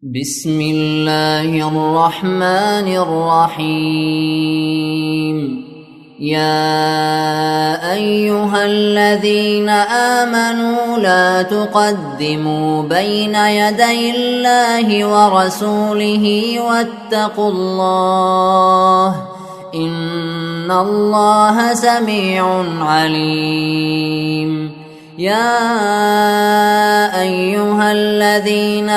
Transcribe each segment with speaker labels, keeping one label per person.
Speaker 1: بسم الله الرحمن الرحيم. يا أيها الذين آمنوا لا تقدموا بين يدي الله ورسوله واتقوا الله إن الله سميع عليم. يا أيها الذين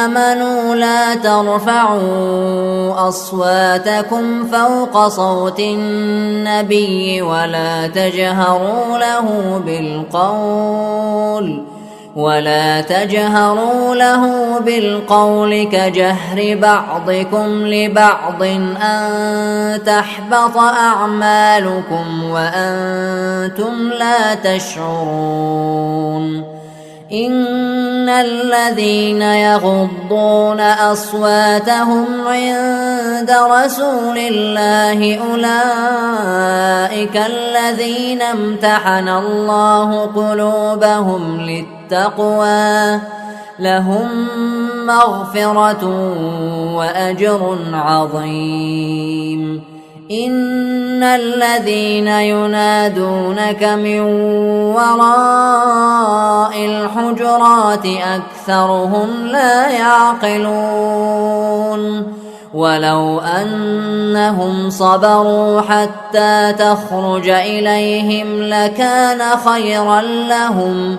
Speaker 1: آمنوا لا ترفعوا أصواتكم فوق صوت النبي ولا تجهروا له بالقول كجهر بعضكم لبعض أن تحبط أعمالكم وأنتم لا تشعرون. إن الذين يغضون أصواتهم عند رسول الله أولئك الذين امتحن الله قلوبهم للتقوى لهم مغفرة وأجر عظيم. إن الذين ينادونك من وراء الحجرات أكثرهم لا يعقلون. ولو أنهم صبروا حتى تخرج إليهم لكان خيرا لهم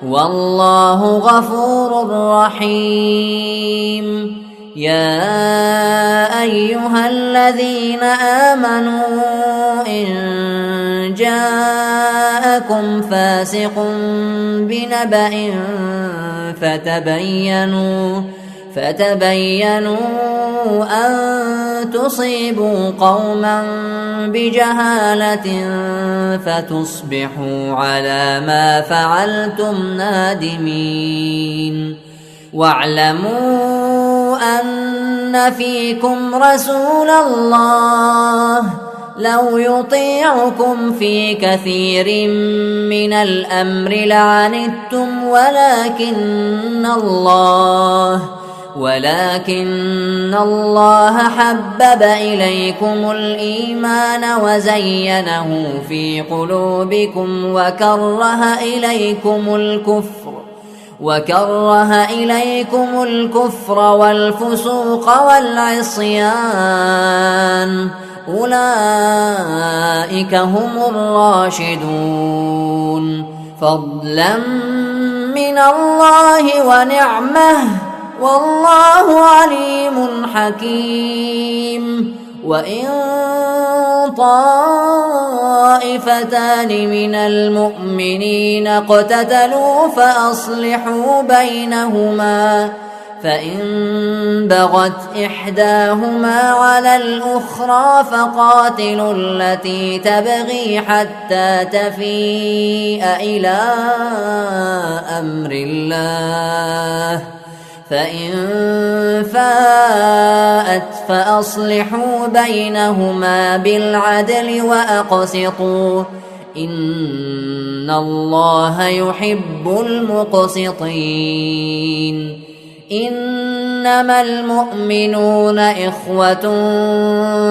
Speaker 1: والله غفور رحيم. يا أيها الذين آمنوا إن جاءكم فاسق بنبأ فتبينوا أن تصيبوا قوما بجهالة فتصبحوا على ما فعلتم نادمين. واعلموا أن فيكم رسول الله لو يطيعكم في كثير من الأمر لعنتم ولكن الله حبب إليكم الإيمان وزينه في قلوبكم وكره إليكم الكفر والفسوق والعصيان أولئك هم الراشدون فضلا من الله ونعمه والله عليم حكيم. وإن طائفتان من المؤمنين اقتتلوا فأصلحوا بينهما فإن بغت إحداهما على الأخرى فقاتلوا التي تبغي حتى تفيء إلى أمر الله فإن فاءت فأصلحوا بينهما بالعدل وأقسطوا إن الله يحب المقسطين. إنما المؤمنون إخوة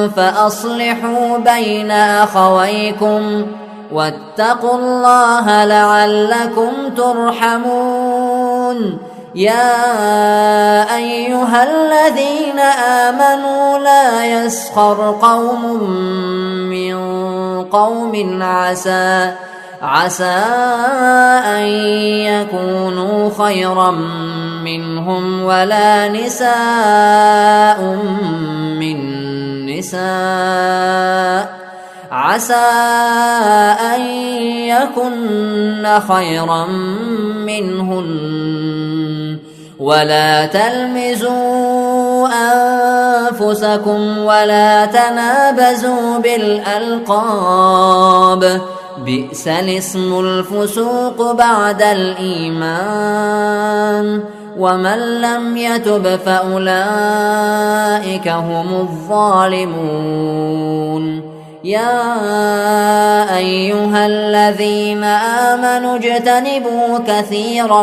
Speaker 1: فأصلحوا بين أخويكم واتقوا الله لعلكم ترحمون. يا أيها الذين آمنوا لا يسخر قوم من قوم عسى أن يكونوا خيرا منهم ولا نساء من نساء عسى أن يكن خيرا منهن ولا تلمزوا أنفسكم ولا تنابزوا بالألقاب بئس الاسم الفسوق بعد الإيمان ومن لم يتب فأولئك هم الظالمون. يا أيها الذين آمنوا اجتنبوا كثيرا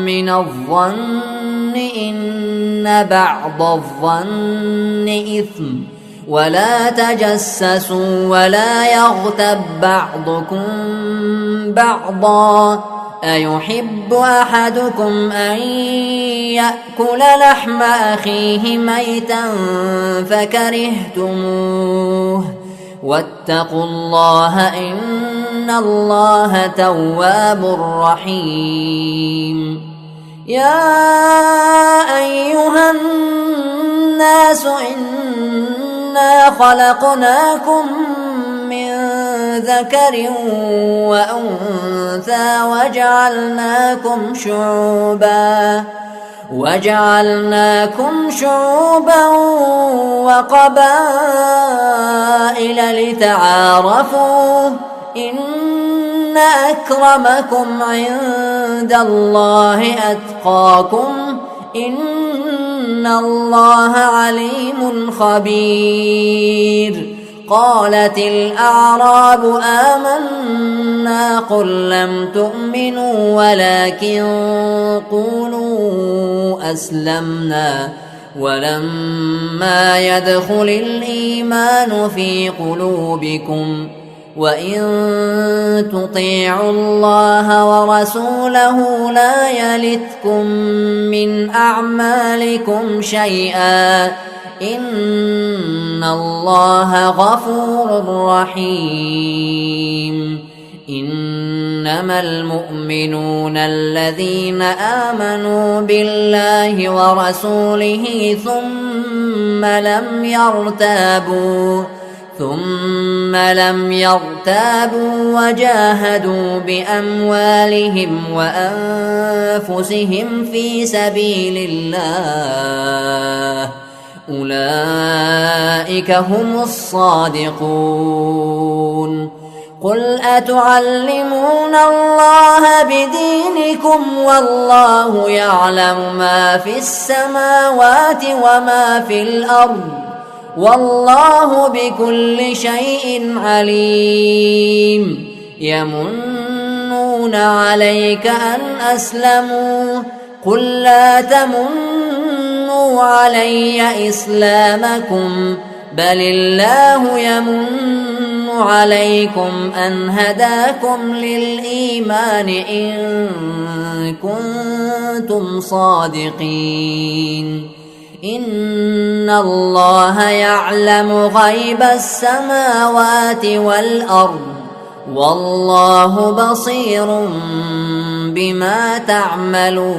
Speaker 1: من الظن إن إن بعض الظن إثم ولا تجسسوا ولا يغتب بعضكم بعضا أيحب أحدكم أن يأكل لحم أخيه ميتا فكرهتموه واتقوا الله إن الله تواب رحيم يا أيها الناس إنا خلقناكم من ذكر وأنثى وجعلناكم شعوبا وقبائل لتعارفوا إن أكرمكم عند الله أتقاكم إن الله عليم خبير قالت الأعراب آمنا قل لم تؤمنوا ولكن قولوا أسلمنا ولما يدخل الإيمان في قلوبكم وإن تطيعوا الله ورسوله لا يلتكم من أعمالكم شيئا إن الله غفور رحيم إنما المؤمنون الذين آمنوا بالله ورسوله ثم لم يرتابوا وجاهدوا بأموالهم وأنفسهم في سبيل الله أولئك هم الصادقون قل أتعلمون الله بدينكم والله يعلم ما في السماوات وما في الأرض والله بكل شيء عليم يمنون عليك أن أسلموا قل لا تمنوا علي إسلامكم بل الله يمن عليكم أن هداكم للإيمان إن كنتم صادقين إن الله يعلم غيب السماوات والأرض والله بصير بما تعملون